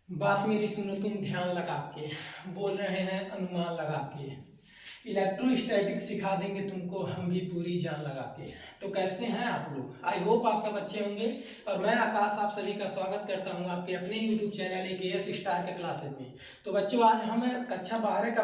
बात मेरी सुनो तुम ध्यान लगा के। बोल रहे हैं अनुमान लगा के। इलेक्ट्रोस्टैटिक सिखा देंगे तुमको हम भी पूरी जान लगा के। तो कैसे हैं आप लोग? आई होप आप सब अच्छे होंगे। और मैं आकाश आप सभी का स्वागत करता हूं आपके अपने यूट्यूब चैनल AKS स्टार के क्लासेस में। तो बच्चों आज हम कक्षा 12 का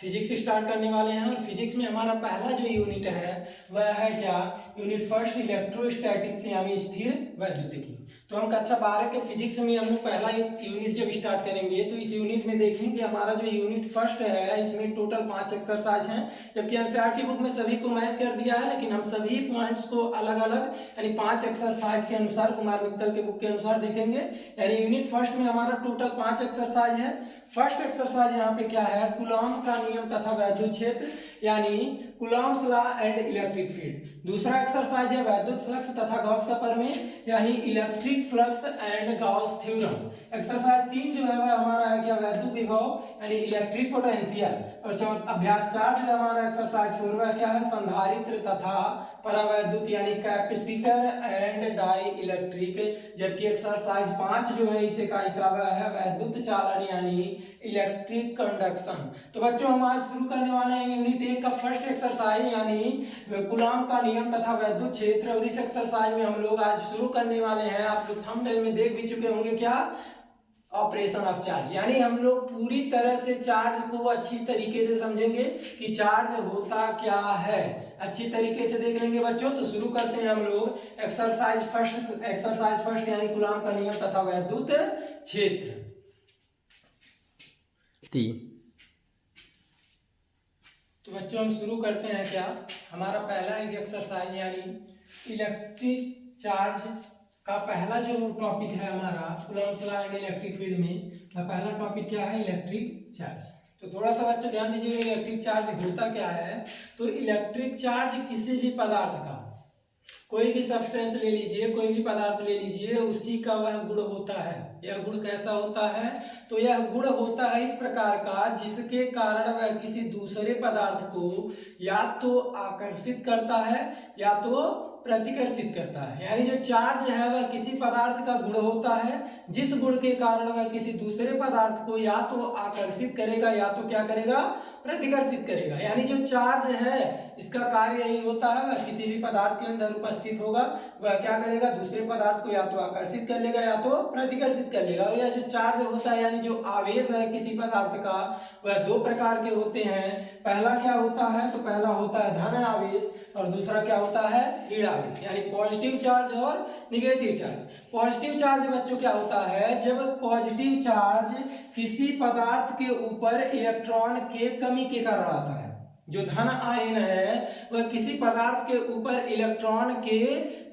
फिजिक्स स्टार्ट करने वाले हैं। और फिजिक्स में हमारा पहला जो यूनिट है वह है क्या? यूनिट फर्स्ट इलेक्ट्रोस्टैटिक्स यानी स्थिर वैद्युतिकी। तो हम कक्षा 12 के फिजिक्स में हम लोग पहला यूनिट जब स्टार्ट करेंगे तो इस यूनिट में देखेंगे हमारा जो यूनिट फर्स्ट है इसमें टोटल 5 एक्सरसाइज हैं। जबकि एनसीईआरटी बुक में सभी को मैच कर दिया है, लेकिन हम सभी पॉइंट्स को अलग अलग यानी 5 एक्सरसाइज के अनुसार कुमार मित्तल के बुक के अनुसार देखेंगे। यानी यूनिट फर्स्ट में हमारा टोटल 5 एक्सरसाइज है। फर्स्ट एक्सरसाइज यहाँ पे क्या है? कूलॉम का नियम तथा वैद्युत क्षेत्र यानी Coulomb's law and electric field. दूसरा एक्सरसाइज है वैद्युत फ्लक्स तथा गॉस का प्रमेय यानी electric flux and Gauss theorem. Exercise 3 जो है वह हमारा है क्या? वैद्युत विभव यानी इलेक्ट्रिक पोटेंशियल। और अभ्यास 4 जो है हमारा एक्सरसाइज 4 वह क्या है? संधारित्र तथा परावैद्युत यानी कैपेसिटर एंड डाई इलेक्ट्रिक। जबकि एक्सरसाइज 5 जो है इसे का है वैद्युत चालन यानी इलेक्ट्रिक कंडक्शन। तो बच्चों हम आज शुरू करने वाले हैं यूनिट 1 का फर्स्ट एक्सरसाइज यानी कूलॉम का नियम तथा वैद्युत क्षेत्र। और इस एक्सरसाइज में हम लोग आज शुरू करने वाले हैं, आप लोग थंबनेल में देख भी चुके होंगे, क्या? Operation of charge. यानी हम लोग पूरी तरह से चार्ज को अच्छी तरीके से समझेंगे कि चार्ज होता क्या है, अच्छी तरीके से देख लेंगे बच्चों। तो शुरू करते हैं हम लोग एक्सरसाइज फर्स्ट यानी कूलॉम का नियम तथा वैद्युत क्षेत्र। तो बच्चों हम शुरू करते हैं क्या? हमारा पहला एक एक्सरसाइज यानी इलेक्ट्रिक चार्ज का पहला जो टॉपिक है हमारा Coulomb's law and electric field में, पहला टॉपिक क्या है? Electric charge. तो थोड़ा सा बच्चों ध्यान दीजिएगा इलेक्ट्रिक चार्ज होता क्या है। तो इलेक्ट्रिक चार्ज किसी भी पदार्थ का, कोई भी सब्सटेंस ले लीजिए, कोई भी पदार्थ ले लीजिए, उसी का वह गुण होता है। यह गुण कैसा होता है? तो यह गुण होता है इस प्रकार का जिसके कारण वह किसी दूसरे पदार्थ को या तो आकर्षित करता है या तो प्रतिकर्षित करता है। यानी जो चार्ज है वह किसी पदार्थ का गुण होता है जिस गुण के कारण वह किसी दूसरे पदार्थ को या तो आकर्षित करेगा या तो क्या करेगा? प्रतिकर्षित करेगा। यानी जो चार्ज है इसका कार्य यही होता है, वह किसी भी पदार्थ के अंदर उपस्थित होगा, वह क्या करेगा? दूसरे पदार्थ को या तो आकर्षित कर लेगा या तो प्रतिकर्षित कर लेगा। और यह जो चार्ज होता है यानी जो आवेश है किसी पदार्थ का, वह 2 प्रकार के होते हैं। पहला क्या होता है? तो पहला होता है धन आवेश और दूसरा क्या होता है? ऋण आवेश यानी पॉजिटिव चार्ज और निगेटिव चार्ज। पॉजिटिव चार्ज बच्चों क्या होता है? जब पॉजिटिव चार्ज किसी पदार्थ के ऊपर इलेक्ट्रॉन के कमी के कारण आता है। जो धन आयन है वह किसी पदार्थ के ऊपर इलेक्ट्रॉन के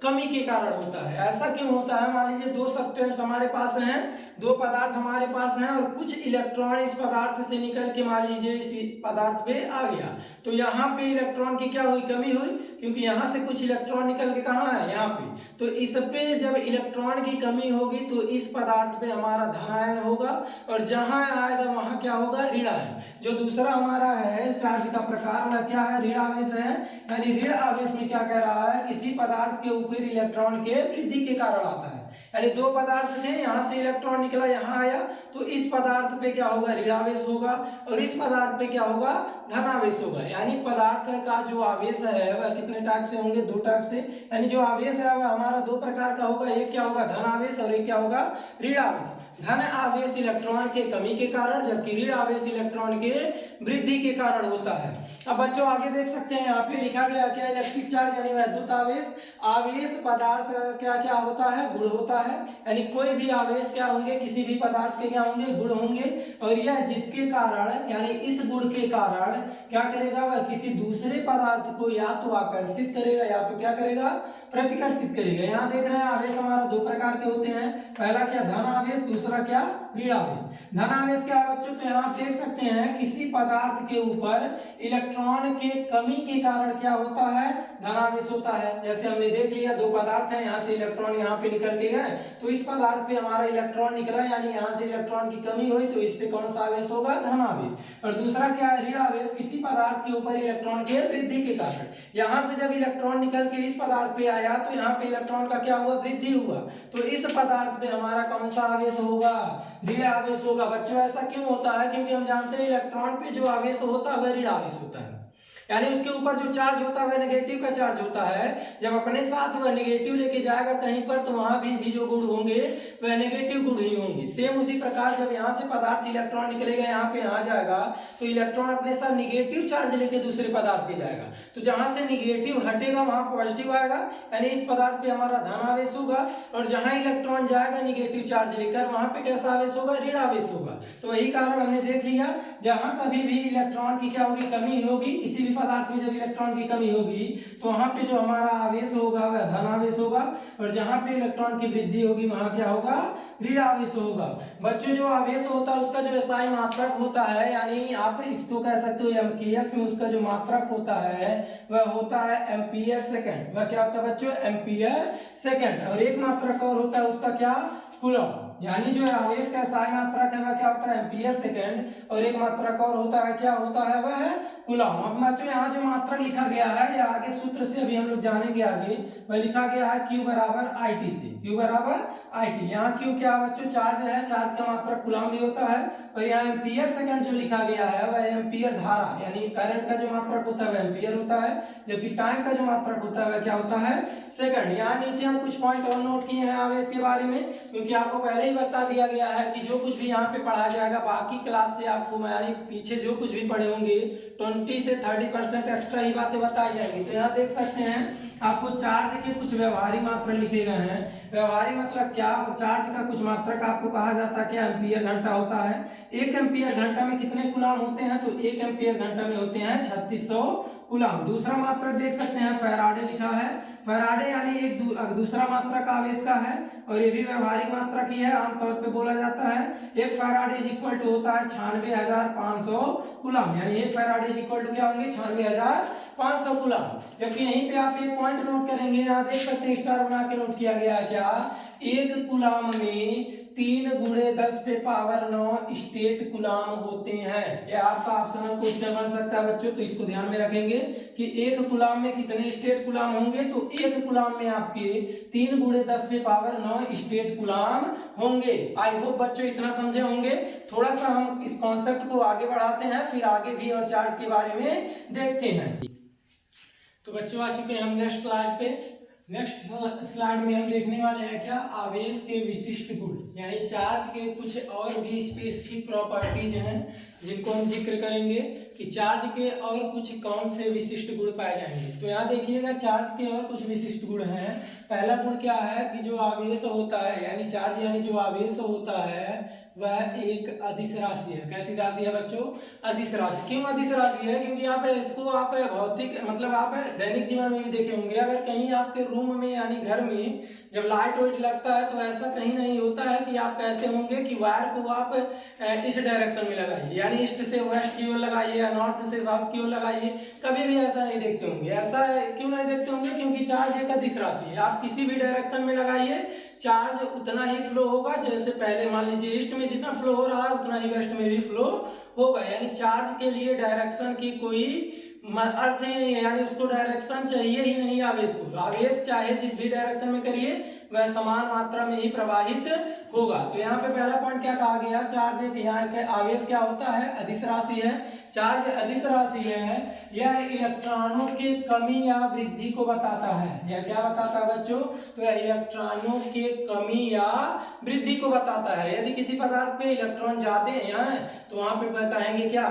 कमी के कारण होता है। ऐसा क्यों होता है? मान लीजिए 2 सब्सटेंस हमारे पास हैं, 2 पदार्थ हमारे पास हैं और कुछ इलेक्ट्रॉन इस पदार्थ से निकल के मान लीजिए इस पदार्थ पे आ गया। तो यहाँ पे इलेक्ट्रॉन की क्या हुई? कमी हुई, क्योंकि यहाँ से कुछ इलेक्ट्रॉन निकल के कहाँ है? यहाँ पे। तो इस पे जब इलेक्ट्रॉन की कमी होगी तो इस पदार्थ पे हमारा धन आयन होगा और जहां आएगा वहां क्या होगा? ऋण आयन। जो दूसरा हमारा है चार्ज का प्रकार वह क्या है? ऋण आवेश है। यानी ऋण आवेश में क्या कह रहा है? किसी पदार्थ के ऊपर इलेक्ट्रॉन के वृद्धि के कारण आता है। यानी 2 पदार्थ थे, यहाँ से इलेक्ट्रॉन निकला, यहाँ आया, तो इस पदार्थ पे क्या होगा? ऋण आवेश होगा और इस पदार्थ पे क्या होगा? धन आवेश होगा। यानी पदार्थ का जो आवेश है वह कितने टाइप से होंगे? 2 टाइप से। यानी जो आवेश है वह हमारा 2 प्रकार का होगा। एक क्या होगा? धन आवेश और एक क्या होगा? ऋण आवेश। धन आवेश इलेक्ट्रॉन के कमी के कारण, जबकि ऋण आवेश इलेक्ट्रॉन के वृद्धि के कारण होता है। अब बच्चों आगे देख सकते हैं यहाँ पे लिखा गया क्या? इलेक्ट्रिक चार्ज यानी वैद्युत आवेश। आवेश पदार्थ क्या क्या होता है? गुण होता है। यानी कोई भी आवेश क्या होंगे? किसी भी पदार्थ के क्या होंगे? गुण होंगे। और यह जिसके कारण यानी इस गुण के कारण क्या करेगा? वह किसी दूसरे पदार्थ को या तो आकर्षित करेगा या तो क्या करेगा? प्रतिकर्षित करेगा। यहाँ देख रहे हैं आवेश हमारा 2 प्रकार के होते हैं। पहला क्या? धन आवेश, दूसरा क्या? ऋण आवेश। धन आवेश क्या है बच्चों? तो यहाँ देख सकते हैं किसी पदार्थ के ऊपर इलेक्ट्रॉन के कमी के कारण क्या होता है? धन आवेश होता है। जैसे हमने देख लिया 2 पदार्थ हैं, यहाँ से इलेक्ट्रॉन यहाँ पे निकल के गए, तो इस पदार्थ पे हमारा इलेक्ट्रॉन निकला यानी यहाँ से इलेक्ट्रॉन की कमी हुई, तो इस पे कौन सा आवेश होगा? धन आवेश। और दूसरा क्या है? ऋण आवेश, किसी पदार्थ के ऊपर इलेक्ट्रॉन के वृद्धि के कारण। यहाँ से जब इलेक्ट्रॉन निकल के इस पदार्थ पे आया तो यहाँ पे इलेक्ट्रॉन का क्या हुआ, वृद्धि हुआ। तो इस पदार्थ पे हमारा कौन सा आवेश होगा, ऋण आवेश होगा। बच्चों ऐसा क्यों होता है, क्योंकि हम जानते हैं इलेक्ट्रॉन पे जो आवेश होता है वह ऋण आवेश होता है, यानी उसके ऊपर जो चार्ज होता है वह नेगेटिव का चार्ज होता है। जब अपने साथ वह नेगेटिव लेके जाएगा कहीं पर तो वहां भी जो गुण होंगे वह नेगेटिव गुण ही होंगे। सेम उसी प्रकार जब यहाँ से पदार्थ इलेक्ट्रॉन निकलेगा यहाँ पे यहाँ जाएगा तो इलेक्ट्रॉन अपने साथ निगेटिव चार्ज लेके दूसरे पदार्थ पे जाएगा। तो जहां से निगेटिव हटेगा वहां पॉजिटिव आएगा, यानी इस पदार्थ पे हमारा धन आवेश होगा। और जहां इलेक्ट्रॉन जाएगा निगेटिव चार्ज लेकर वहां पे कैसा आवेश होगा, ऋण आवेश होगा। तो वही कारण हमने देख लिया, जहां कभी भी इलेक्ट्रॉन की क्या होगी, कमी होगी, किसी भी पदार्थ में जब इलेक्ट्रॉन की कमी होगी तो वहां पे जो हमारा आवेश होगा वह धन आवेश होगा, और जहां पे इलेक्ट्रॉन की वृद्धि होगी वहां क्या होगा, ऋण आवेश होगा। बच्चों जो आवेश होता है उसका जो SI मात्रक होता है, यानी आप इसको कह सकते हो एम्पियर्स में, उसका जो मात्रक होता है वह होता है एम्पियर सेकंड। वह क्या होता है बच्चों, एम्पियर सेकंड। और एक मात्रक और होता है उसका क्या, कूलम। यानी जो आवेश का SI मात्रक है वह क्या होता है, एम्पियर सेकंड, और एक मात्रक और होता है, क्या होता है वह है कूलम। अब बच्चों यहाँ जो मात्रक लिखा गया है या आगे सूत्र से अभी हम लोग जानेंगे आगे, वह लिखा गया है Q बराबर IT से, Q बराबर IT। यहाँ Q क्या बच्चों, चार्ज है, चार्ज का मात्रक कूलम भी होता है। और यहाँ एम्पियर सेकंड जो लिखा गया है वह एम्पियर धारा, यानी करंट का जो मात्रक होता है वह एम्पियर होता है, जबकि टाइम का जो मात्रक होता है वह क्या होता है, सेकंड। यहाँ नीचे हम कुछ पॉइंट और नोट किए हैं आवेश के बारे में, क्योंकि आपको पहले ही बता दिया गया है कि जो कुछ भी यहाँ पे पढ़ाया जाएगा बाकी क्लास से आपको, यानी पीछे जो कुछ भी पढ़े होंगे 20 से 30% एक्स्ट्रा ही बातें बताई जाएंगी। तो यहाँ देख सकते हैं आपको चार्ज के कुछ व्यवहारिक मात्रा लिखे गए हैं। व्यवहारिक मतलब क्या, चार्ज का कुछ मात्रक आपको कहा जाता है क्या, एम्पियर घंटा होता है। 1 एम्पियर घंटा में कितने कूलम होते हैं, तो 1 एम्पियर घंटा में होते हैं 3600 कूलम। दूसरा मात्रक देख सकते हैं फैराडे लिखा है, फैराडे यानी एक दूसरा मात्रक आवेश का है, और ये भी व्यवहारिक मात्रक ही है, आमतौर पे बोला जाता है। एक फैराडे इज इक्वल टू होता है 96,500 कूलम, यानी एक फैराडे इज इक्वल टू क्या होंगे, 96,500 कूलम। जबकि यहीं पे आप एक पॉइंट नोट करेंगे, यहाँ देख सकते हैं स्टार बना के नोट किया गया है क्या, 1 कूलम में 3 × 10⁻9 स्टेट कूलम होते हैं। यह आपका ऑप्शनल क्वेश्चन बन सकता है बच्चों, तो इसको ध्यान में रखेंगे कि 1 कूलम में कितने स्टेट कूलम होंगे, तो 1 कूलम में आपके 3 × 10⁻9 स्टेट कूलम होंगे। आई होप बच्चों इतना समझे होंगे। थोड़ा सा हम इस कॉन्सेप्ट को आगे बढ़ाते हैं, फिर आगे भी और चार्ज के बारे में देखते हैं। तो बच्चों आ चुके हैं हम नेक्स्ट स्लाइड पे। नेक्स्ट स्लाइड में हम देखने वाले हैं क्या, आवेश के विशिष्ट गुण, यानी चार्ज के कुछ और भी स्पेसिफिक प्रॉपर्टीज हैं जिनको हम जिक्र करेंगे कि चार्ज के और कुछ कौन से विशिष्ट गुण पाए जाएंगे। तो यहाँ देखिएगा चार्ज के और कुछ विशिष्ट गुण हैं। पहला गुण क्या है कि जो आवेश होता है, यानी चार्ज यानी जो आवेश होता है वह एक अदिश राशि है। कैसी राशि है बच्चों, अदिश राशि। क्यों अदिश राशि है, क्योंकि आप इसको आप भौतिक मतलब आप दैनिक जीवन में भी देखे होंगे, अगर कहीं आपके रूम में यानी घर में जब लाइट वाइट लगता है तो ऐसा कहीं नहीं होता है कि आप कहते होंगे कि वायर को आप इस डायरेक्शन में लगाइए, यानी ईस्ट से वेस्ट की ओर लगाइए या नॉर्थ से साउथ की ओर लगाइए। कभी भी ऐसा नहीं देखते होंगे। ऐसा क्यों नहीं देखते होंगे, क्योंकि चार्ज एक अदिश राशि है। आप किसी भी डायरेक्शन में लगाइए चार्ज उतना ही फ्लो होगा, जैसे पहले मान लीजिए ईस्ट में जितना फ्लो हो रहा है उतना ही वेस्ट में भी फ्लो होगा। यानी चार्ज के लिए डायरेक्शन की कोई अर्थ ही नहीं है, यानी उसको डायरेक्शन चाहिए ही नहीं आवेश को। आवेश चाहे जिस भी डायरेक्शन में करिए वह समान मात्रा में ही प्रवाहित होगा। तो यहाँ पे पहला पॉइंट क्या कहा गया, चार्ज यहाँ आवेश क्या होता है, अदिश राशि है। चार्ज अदिश राशि है, यह इलेक्ट्रॉनों की कमी या वृद्धि को बताता है। यह क्या बताता है बच्चों, तो यह इलेक्ट्रॉनों की कमी या वृद्धि को बताता है। यदि किसी पदार्थ पे इलेक्ट्रॉन ज्यादा हैं तो वहां पे कहेंगे क्या,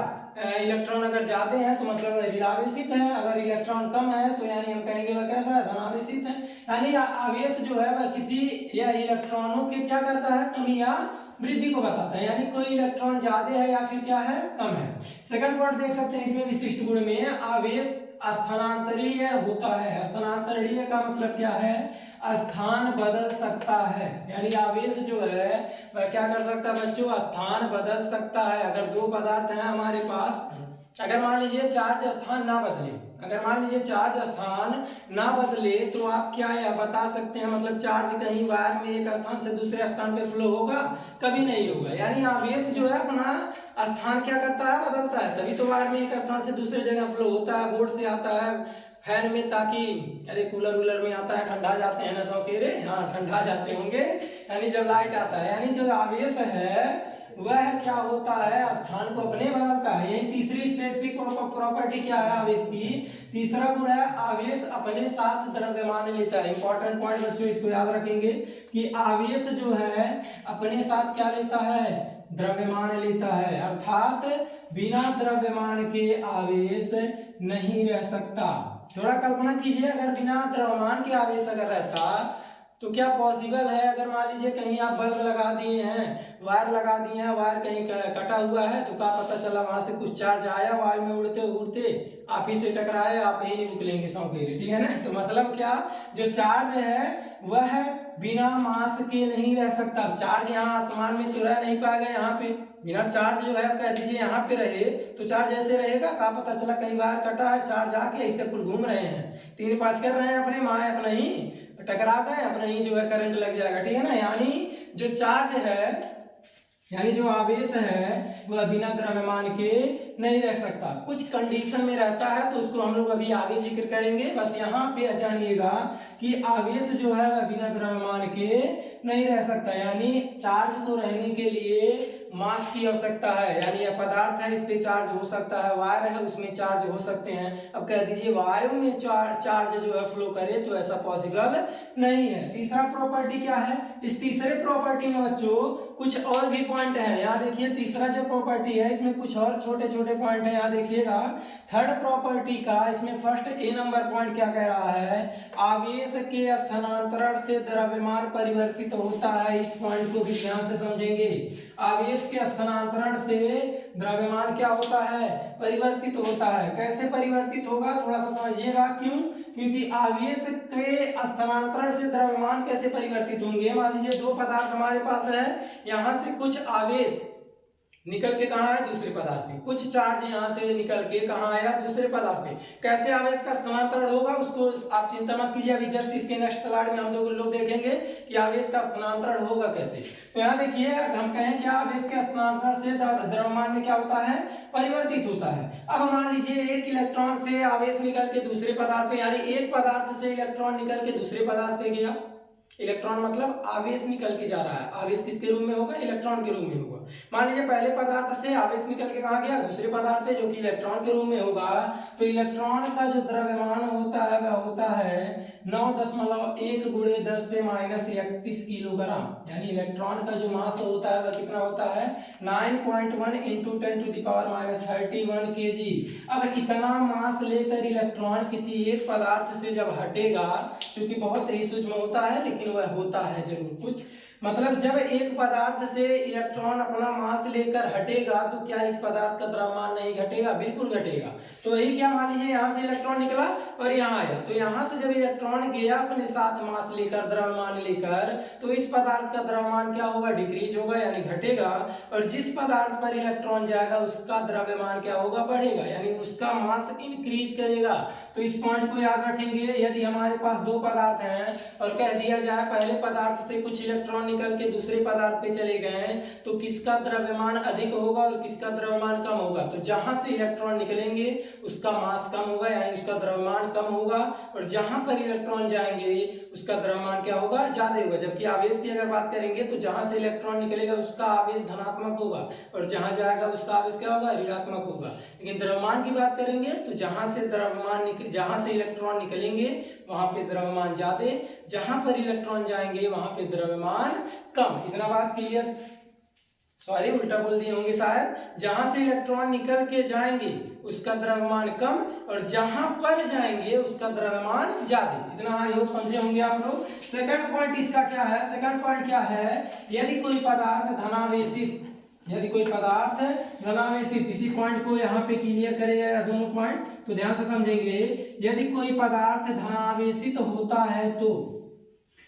इलेक्ट्रॉन अगर ज्यादा है तो मतलब ऋणावेशित है, अगर इलेक्ट्रॉन कम है तो यानी हम कहेंगे वह कैसा है, धनावेशित है। यानी आवेश जो है वह किसी या इलेक्ट्रॉनों के क्या करता है, कमी या वृद्धि को बताता है, यानी कोई इलेक्ट्रॉन ज्यादा है या फिर क्या है, कम है। सेकंड वर्ड देख सकते हैं इसमें विशिष्ट गुण में, आवेश स्थानांतरीय होता है। स्थानांतरीय का मतलब क्या है, स्थान बदल सकता है। यानी आवेश जो है वह क्या कर सकता है बच्चों, स्थान बदल सकता है। अगर दो पदार्थ हैं हमारे पास, अगर मान लीजिए चार्ज स्थान ना बदले, अगर मान लीजिए चार्ज स्थान ना बदले तो आप क्या यह बता सकते हैं, मतलब चार्ज कहीं वायर में एक स्थान से दूसरे स्थान पे फ्लो होगा, कभी नहीं होगा। यानी आवेश जो है अपना स्थान क्या करता है, बदलता है, तभी तो वायर में एक स्थान से दूसरे जगह फ्लो होता है, बोर्ड से आता है, फैन में, ताकि अरे कूलर वूलर में आता है, ठंडा जाते हैं ना सौकेरे, हाँ ठंडा जाते होंगे, यानी जब लाइट आता है, यानी जो आवेश है वह क्या होता है, स्थान को अपने बदलता है। यही तीसरी स्पेसिफिक प्रॉपर्टी क्या है आवेश की, तीसरा गुण है आवेश अपने साथ द्रव्यमान लेता है। इंपॉर्टेंट पॉइंट बच्चों इसको याद रखेंगे कि आवेश जो है अपने साथ क्या लेता है, द्रव्यमान लेता है, अर्थात बिना द्रव्यमान के आवेश नहीं रह सकता। थोड़ा कल्पना कीजिए, अगर बिना द्रव्यमान के आवेश अगर रहता तो क्या पॉसिबल है, अगर मान लीजिए कहीं आप बल्ब लगा दिए हैं, वायर लगा दिए हैं, वायर कहीं कटा हुआ है, तो क्या पता चला वहां से कुछ चार्ज आया, वायर में उड़ते उड़ते आप ही से टकराए, आप ही नहीं निकलेंगे सौकेरे, ठीक है ना। तो मतलब क्या, जो चार्ज है वह बिना मास के नहीं रह सकता। चार्ज यहाँ आसमान में तो रह नहीं पाएगा, यहाँ पे बिना चार्ज जो है कह दीजिए यहाँ पे रहे तो चार्ज ऐसे रहेगा, क्या पता चला कहीं वायर कटा है, चार्ज आके ऐसे कुल घूम रहे हैं, 3-5 कर रहे हैं अपने, माए अपना ही टकरा गए, अपना ही जो है करंट लग जाएगा, ठीक है ना। यानी जो चार्ज है, यानी जो आवेश है वह बिना द्रव्यमान के नहीं रह सकता, कुछ कंडीशन में रहता है, तो उसको हम लोग अभी आगे जिक्र करेंगे। बस यहाँ पे जानिएगा कि आवेश जो है वह बिना द्रव्यमान के नहीं रह सकता, यानी चार्ज को रहने के लिए मास की आवश्यकता है, यानी यह पदार्थ है इस पे चार्ज हो सकता है, वायर है उसमें चार्ज हो सकते हैं। अब कह दीजिए वायु में चार्ज जो है फ्लो करे, तो ऐसा पॉसिबल नहीं है। तीसरा प्रॉपर्टी क्या है, इस तीसरे प्रॉपर्टी में बच्चों कुछ और भी पॉइंट है, यहाँ देखिए तीसरा जो प्रॉपर्टी है इसमें कुछ और छोटे छोटे पॉइंट है, यहाँ देखिएगा थर्ड प्रॉपर्टी का, इसमें फर्स्ट ए नंबर पॉइंट क्या कह रहा है, आवेश के स्थानांतरण से द्रव्यमान परिवर्तित होता है। इस पॉइंट को भी ध्यान से समझेंगे, आवेश के स्थानांतरण से द्रव्यमान क्या होता है, परिवर्तित होता है। कैसे परिवर्तित होगा थोड़ा सा समझिएगा, क्यों, क्योंकि आवेश के स्थानांतरण से द्रव्यमान कैसे परिवर्तित होंगे, मान लीजिए दो पदार्थ हमारे पास है, यहाँ से कुछ आवेश निकल के कहाँ है, दूसरे पदार्थ में, कुछ चार्ज यहाँ से निकल के कहाँ आया, दूसरे पदार्थ में। कैसे आवेश का स्थानांतरण होगा उसको आप चिंता मत कीजिए, अभी जस्ट इसके नेक्स्ट स्लाइड में हम लोग देखेंगे कि आवेश का स्थानांतरण होगा कैसे। तो यहाँ देखिए हम कहें क्या, आवेश के स्थानांतरण से द्रव्यमान में क्या होता है, परिवर्तित होता है। अब मान लीजिए एक इलेक्ट्रॉन से आवेश निकल के दूसरे पदार्थ पे, यानी एक पदार्थ से इलेक्ट्रॉन निकल के दूसरे पदार्थ पे गया, इलेक्ट्रॉन मतलब आवेश निकल के जा रहा है, आवेश किसके रूप में होगा, इलेक्ट्रॉन के रूप में होगा। मान लीजिए पहले पदार्थ से आवेश निकल के कहाँ गया, दूसरे पदार्थ पे, जो कि इलेक्ट्रॉन के रूप में होगा। तो इलेक्ट्रॉन का जो द्रव्यमान होता है वह होता है 9.1 × 10⁻31 किलोग्राम, यानी इलेक्ट्रॉन का जो मास होता है वह कितना होता है, 9.1 × 10⁻31 kg। अब इतना मास लेकर इलेक्ट्रॉन किसी एक पदार्थ से जब हटेगा, क्योंकि बहुत ही सूक्ष्म होता है लेकिन वह होता है जरूर कुछ, मतलब जब एक पदार्थ से इलेक्ट्रॉन अपना मास लेकर हटेगा तो क्या इस पदार्थ का द्रव्यमान नहीं घटेगा, बिल्कुल घटेगा। तो यही क्या, मान लीजिए यहाँ से इलेक्ट्रॉन निकला और यहाँ आया, तो यहाँ से जब इलेक्ट्रॉन गया अपने साथ मास लेकर, द्रव्यमान लेकर, तो इस पदार्थ का द्रव्यमान क्या होगा, डिक्रीज होगा यानी घटेगा, और जिस पदार्थ पर इलेक्ट्रॉन जाएगा उसका द्रव्यमान क्या होगा, बढ़ेगा, यानी उसका मास इंक्रीज करेगा। तो इस पॉइंट को याद रखेंगे। यदि हमारे पास दो पदार्थ हैं और कह दिया जाए पहले पदार्थ से कुछ इलेक्ट्रॉन निकल के दूसरे पदार्थ पे चले गए, तो किसका द्रव्यमान अधिक होगा और किसका द्रव्यमान कम होगा, तो जहां से इलेक्ट्रॉन निकलेंगे उसका मास कम होगा, यानी उसका द्रव्यमान कम होगा, और जहां पर इलेक्ट्रॉन जाएंगे उसका द्रव्यमान क्या होगा, ज्यादा होगा। जबकि आवेश की अगर बात करेंगे तो जहां से इलेक्ट्रॉन निकलेगा उसका आवेश धनात्मक होगा और जहां जाएगा उसका आवेश क्या होगा, ऋणात्मक होगा। लेकिन द्रव्यमान की बात करेंगे तो जहां से इलेक्ट्रॉन निकलेंगे वहां पे द्रव्यमान ज्यादा, जहां पर इलेक्ट्रॉन जाएंगे वहां पे द्रव्यमान कम। इतना बात क्लियर, सॉरी उल्टा बोल दिए होंगे शायद, जहां से इलेक्ट्रॉन निकल के जाएंगे उसका द्रव्यमान कम और जहां पर जाएंगे उसका द्रव्यमान ज्यादा। इतना आई होप समझे होंगे आप लोग। सेकंड पॉइंट इसका क्या है, सेकंड पॉइंट क्या है, यदि कोई पदार्थ धनावेशित, यदि कोई पदार्थ धनावेशित, इसी पॉइंट को यहाँ पे क्लियर करेगा दोनों पॉइंट, तो ध्यान से समझेंगे। यदि कोई पदार्थ धनावेशित होता है तो,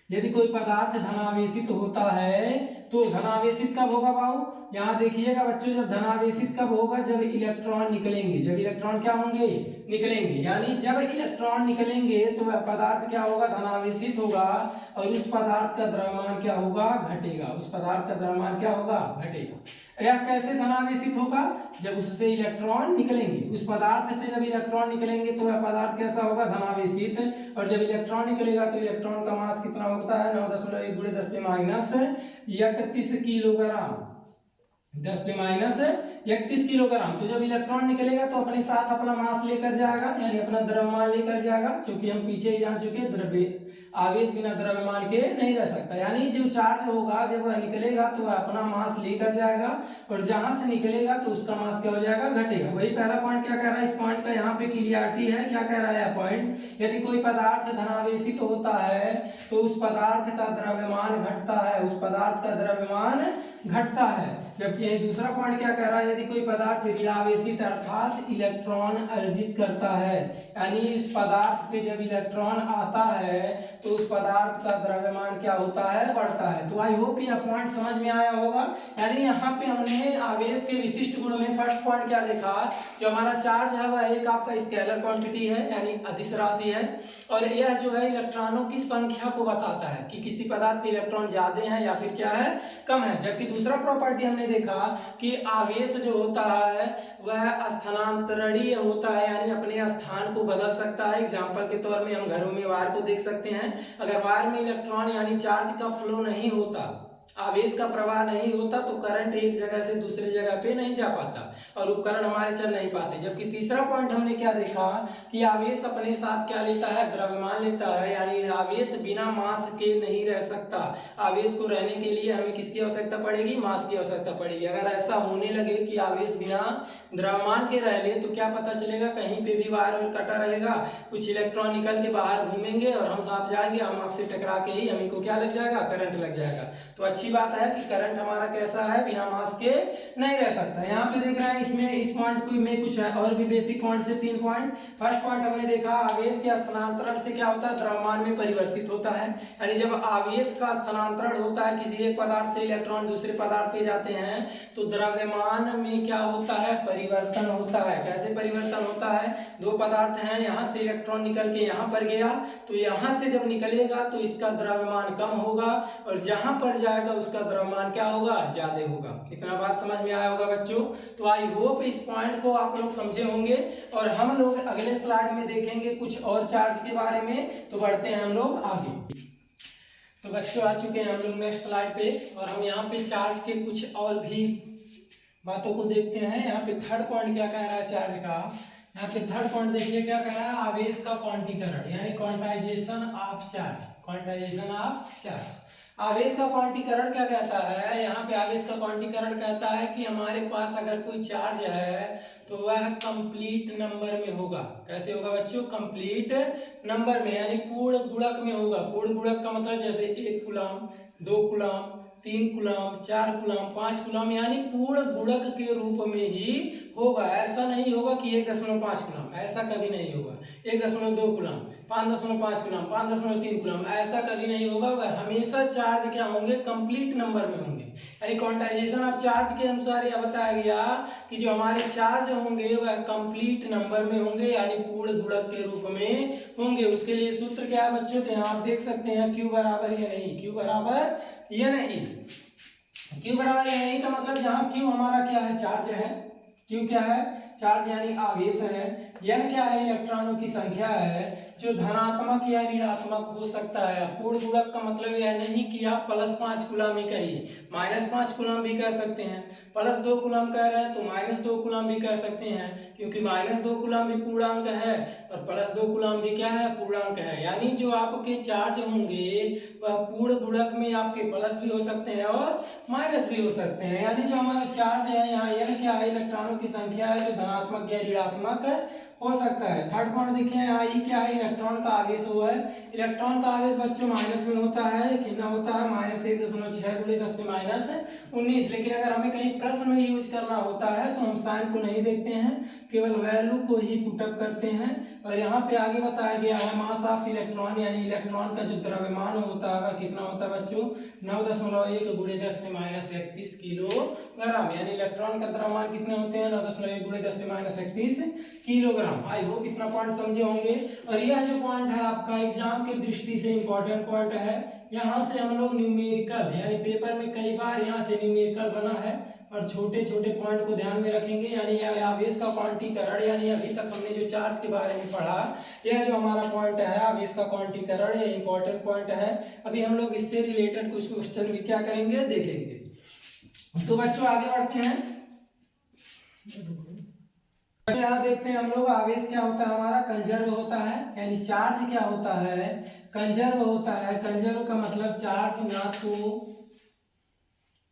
यदि कोई पदार्थ धनावेशित होता है तो धनावेशित कब होगा बाबू, यहाँ देखिएगा बच्चों, जब धनावेशित कब होगा, जब इलेक्ट्रॉन निकलेंगे, जब इलेक्ट्रॉन क्या होंगे, निकलेंगे, यानी जब इलेक्ट्रॉन निकलेंगे तो वह पदार्थ क्या होगा, धनावेशित होगा, और उस पदार्थ का द्रव्यमान क्या होगा, घटेगा, उस पदार्थ का द्रव्यमान क्या होगा, घटेगा। यह कैसे धनावेशित होगा? जब उससे इलेक्ट्रॉन निकलेंगे, उस पदार्थ से जब इलेक्ट्रॉन निकलेंगे तो वह पदार्थ कैसा होगा? धनावेशित। और जब इलेक्ट्रॉन निकलेगा तो इलेक्ट्रॉन का मास कितना होता है? 9.1 × 10⁻31 किलोग्राम, 10⁻31 किलोग्राम। तो जब इलेक्ट्रॉन निकलेगा तो अपने साथ अपना मास लेकर जाएगा, यानी अपना द्रव्यमान लेकर जाएगा, क्योंकि हम पीछे ही जान चुके द्रव्य आवेश बिना द्रव्यमान के नहीं रह सकता। यानी जो चार्ज होगा जब वह निकलेगा तो वह अपना मास लेकर जाएगा, और जहां से निकलेगा तो उसका मास क्या हो जाएगा? घटेगा। वही पहला पॉइंट क्या कह रहा है? इस पॉइंट का यहाँ पे क्लियरिटी है। क्या कह रहा है पॉइंट? यदि कोई पदार्थ धनावेशित होता है तो उस पदार्थ का द्रव्यमान घटता है, उस पदार्थ का द्रव्यमान घटता है। जबकि यही दूसरा पॉइंट क्या कह रहा है? यदि कोई पदार्थ ऋणावेशित अर्थात इलेक्ट्रॉन अर्जित करता है, यानी इस पदार्थ पे जब इलेक्ट्रॉन आता है तो उस पदार्थ का द्रव्यमान क्या होता है? बढ़ता है। तो आई होप यह पॉइंट समझ में आया होगा। यानी यहाँ पे हमने आवेश के विशिष्ट गुण में फर्स्ट पॉइंट क्या देखा? जो हमारा चार्ज है वह एक आपका स्केलर क्वांटिटी है, यानी अदिश राशि है, और यह जो है इलेक्ट्रॉनों की संख्या को बताता है कि किसी पदार्थ में इलेक्ट्रॉन ज्यादा है या फिर क्या है? कम है। जबकि दूसरा प्रॉपर्टी हमने देखा कि आवेश जो होता है वह स्थानांतरणीय होता है, यानी अपने स्थान को बदल सकता है। एग्जाम्पल के तौर में हम घरों में वायर को देख सकते हैं। अगर वायर में इलेक्ट्रॉन यानी चार्ज का फ्लो नहीं होता, आवेश का प्रवाह नहीं होता, तो करंट एक जगह से दूसरी जगह पे नहीं जा पाता और उपकरण हमारे चल नहीं पाते। जबकि तीसरा पॉइंट हमने क्या देखा कि आवेश अपने साथ क्या लेता है? द्रव्यमान लेता है, यानी आवेश बिना मास के नहीं रह सकता। आवेश को रहने के लिए हमें किसकी आवश्यकता पड़ेगी? मास की आवश्यकता पड़ेगी। अगर ऐसा होने लगे कि आवेश बिना द्रव्यमान के रह ले तो क्या पता चलेगा? कहीं पे भी वायर कटा रहेगा, कुछ इलेक्ट्रॉन निकल के बाहर घूमेंगे और हम आप जाएंगे, हम आपसे टकरा के ही हमें को क्या लग जाएगा? करंट लग जाएगा। तो अच्छी बात है कि करंट हमारा कैसा है? बिना मास के नहीं रह सकता। यहाँ पे देख रहे हैं इसमें इस पॉइंट को में कुछ है और भी बेसिक पॉइंट से 3 पॉइंट। फर्स्ट पॉइंट हमने देखा आवेश के स्थानांतरण से क्या होता है? द्रव्यमान में परिवर्तित होता है। यानी जब आवेश का स्थानांतरण होता है, किसी एक पदार्थ से इलेक्ट्रॉन दूसरे पदार्थ पे जाते हैं, तो द्रव्यमान में क्या होता है? परिवर्तन होता है। कैसे परिवर्तन होता है? दो पदार्थ हैं, यहाँ से इलेक्ट्रॉन निकल के यहाँ पर गया, तो यहाँ से जब निकलेगा तो इसका द्रव्यमान कम होगा, और जहां पर जाएगा उसका द्रव्यमान क्या होगा? ज्यादा होगा। इतना बात समझ में आया होगा बच्चों। तो आई होप इस पॉइंट को आप लोग समझे होंगे, और हम लोग अगले स्लाइड में देखेंगे कुछ और चार्ज के बारे में। तो बढ़ते हैं हम लोग आगे। तो बच्चों आ चुके हैं हम लोग नेक्स्ट स्लाइड पे, और हम यहाँ पे चार्ज के कुछ और भी बातों को देखते हैं। यहाँ पे थर्ड पॉइंट क्या कह रहा है चार्ज का? यहाँ पे थर्ड पॉइंट देखिए क्या कह रहा है? आवेश का क्वांटीकरण, यानी quantization of charge. Quantization of charge, आवेश का क्वांटीकरण क्या कहता है? यहाँ पे आवेश का क्वांटीकरण कहता है कि हमारे पास अगर कोई चार्ज है तो वह कंप्लीट नंबर में होगा। कैसे होगा बच्चों? कंप्लीट नंबर में, यानी पूर्ण गुणक में होगा। पूर्ण गुणक का मतलब जैसे 1 coulomb, 2 coulomb, 3 coulomb, 4 coulomb, 5 coulomb, यानी पूर्ण गुणक के रूप में ही होगा। ऐसा नहीं होगा कि 1.5 कूलम, ऐसा कभी नहीं होगा। 1.2 कूलम, 5.5 कूलम, 5.3 कूलम, ऐसा कभी नहीं होगा। वह हमेशा चार्ज क्या होंगे? कंप्लीट नंबर में होंगे। यानी क्वांटाइजेशन ऑफ चार्ज के अनुसार यह बताया गया कि जो हमारे चार्ज होंगे वह कंप्लीट नंबर में होंगे, यानी पूर्ण गुणक के रूप में होंगे। उसके लिए सूत्र क्या है बच्चों? तो यहाँ आप देख सकते हैं Q बराबर या नहीं, Q बराबर या नहीं। Q बराबर या नहीं का मतलब जहाँ Q हमारा क्या है? चार्ज है। Q क्या है? चार्ज यानी आवेश है। N क्या है? इलेक्ट्रॉनों की संख्या है, जो धनात्मक या ऋणात्मक हो सकता है। पूर्ण गुणक का मतलब यह नहीं कि आप +5 कूलम ही कहिए, -5 कूलम भी कह सकते हैं। +2 कूलम कह रहे हैं तो -2 कूलम भी कह सकते हैं, क्योंकि -2 कूलम भी पूर्णांक है और +2 कूलम भी क्या है? पूर्णांक है। यानी जो आपके चार्ज होंगे वह पूर्ण गुणक में आपके प्लस भी हो सकते हैं और माइनस भी हो सकते हैं। यानी जो हमारा चार्ज है यहाँ N क्या है? इलेक्ट्रॉनों की संख्या है, जो धनात्मक या ऋणात्मक हो सकता है। थर्ड पॉइंट देखिए यहाँ I क्या है? इलेक्ट्रॉन का आवेश हुआ है। इलेक्ट्रॉन का आवेश बच्चों माइनस में होता है। कितना होता है? -1.6 × 10⁻19। लेकिन अगर हमें कहीं प्रश्न में यूज करना होता है तो हम साइन को नहीं देखते हैं, केवल वैल्यू को ही पुटअप करते हैं। और यहाँ पे आगे बताया गया है मास ऑफ इलेक्ट्रॉन, यानी इलेक्ट्रॉन का जो द्रव्यमान होता है कितना होता है बच्चों? 9.1 × 10⁻31 किलोग्राम। यानी इलेक्ट्रॉन का द्रव्यमान कितने होते हैं? 9.1 × 10⁻31 किलोग्राम। आई होप इतना पॉइंट समझे होंगे। और यह जो पॉइंट है आपका एग्जाम के दृष्टि से इंपॉर्टेंट पॉइंट है। यहाँ से हम लोग न्यूमेरिकल, यानी पेपर में कई बार यहाँ से न्यूमेरिकल बना है, और छोटे छोटे पॉइंट को ध्यान में रखेंगे, यानी आवेश का क्वांटीकरण, यानी अभी तक हमने जो चार्ज के बारे में पढ़ा, यह जो हमारा पॉइंट है आवेश का क्वांटीकरण, ये इंपॉर्टेंट पॉइंट है। अभी हम लोग इससे रिलेटेड कुछ क्वेश्चन भी क्या करेंगे, देखेंगे। तो बच्चों आगे बढ़ते हैं। यहाँ देखते हैं हम लोग आवेश क्या होता है हमारा, कंजर्व होता है, यानी चार्ज क्या होता है, कंजर्व होता है। कंजर्व का मतलब चार्ज ना तो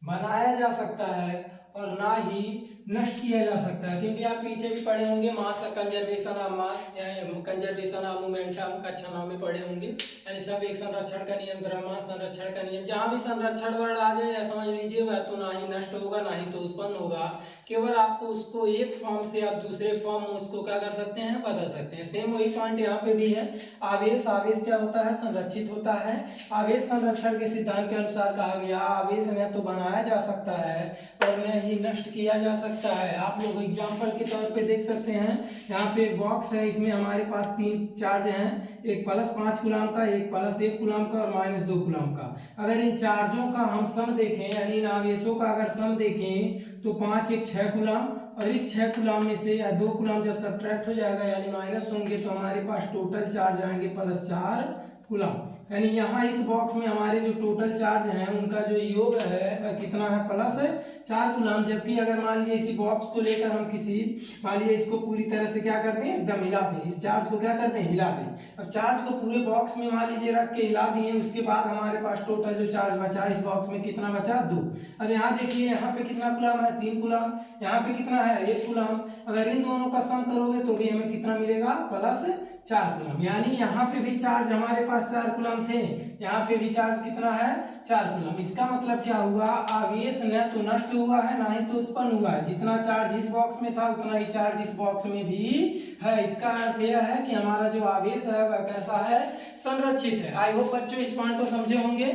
बनाया जा सकता है और ना ही नष्ट किया जा सकता है, क्योंकि आप पीछे भी पढ़े होंगे मास का कंजर्वेशन ऑफ मास, यानी कंजर्वेशन ऑफ मोमेंटम कक्षा 9 में पढ़े होंगे, यानी सब एक संरक्षण का नियम, द्रव्यमान संरक्षण का नियम। जहाँ भी संरक्षण वर्ड आ जाए या समझ लीजिए वह तो ना ही नष्ट होगा ना ही तो उत्पन्न होगा, केवल आपको उसको एक फॉर्म से आप दूसरे फॉर्म में उसको क्या कर सकते हैं, बदल सकते हैं। सेम वही पॉइंट यहाँ पे भी है। आवेश, आवेश क्या होता है, संरक्षित होता है। आवेश संरक्षण के सिद्धांत के अनुसार कहा गया आवेश न तो बनाया जा सकता है और न ही नष्ट किया जा सकता है। आप लोग एग्जांपल के तौर पे देख सकते हैं, यहाँ पे एक बॉक्स है, इसमें हमारे पास 3 चार्ज हैं, एक +5 कूलम का, एक +1 कूलम का और -2 कूलम का। अगर इन चार्जों का हम सम देखें, यानी इन आवेशों का अगर सम देखें तो 5 एक 6 कूलम, और इस 6 कूलम में से या 2 कूलम जब सब्ट्रैक्ट हो जाएगा यानी माइनस होंगे तो हमारे पास टोटल चार्ज आएंगे +4 कूलम। यानी यहाँ इस बॉक्स में हमारे जो टोटल चार्ज हैं उनका जो योग है वह कितना है, +4 कूलम। जबकि अगर मान लीजिए इसी बॉक्स को लेकर हम किसी, मान लीजिए इसको पूरी तरह से क्या करते हैं, एकदम हिला दें, इस चार्ज को क्या करते हैं, हिला दें। अब चार्ज को पूरे बॉक्स में मान लीजिए रख के हिला दिए, उसके बाद हमारे पास टोटल जो चार्ज बचा इस बॉक्स में कितना बचा, 2। अब यहाँ देखिए यहाँ पे कितना कूलम है, 3 कूलम, यहाँ पे कितना है, 1 कूलम। अगर इन दोनों का सम करोगे तो भी हमें कितना मिलेगा, +4 कूलम। यानी यहाँ पे भी चार्ज हमारे पास 4 कूलम थे, यहाँ पे भी चार्ज कितना है, 4 कूलम। इसका मतलब क्या हुआ, आवेश न तो नष्ट हुआ है ना ही तो उत्पन्न हुआ है। जितना चार्ज इस बॉक्स में था उतना ही चार्ज इस बॉक्स में भी है। इसका अर्थ यह है कि हमारा जो आवेश है वह कैसा है, संरक्षित है। आई होप बच्चों इस पॉइंट को समझे होंगे।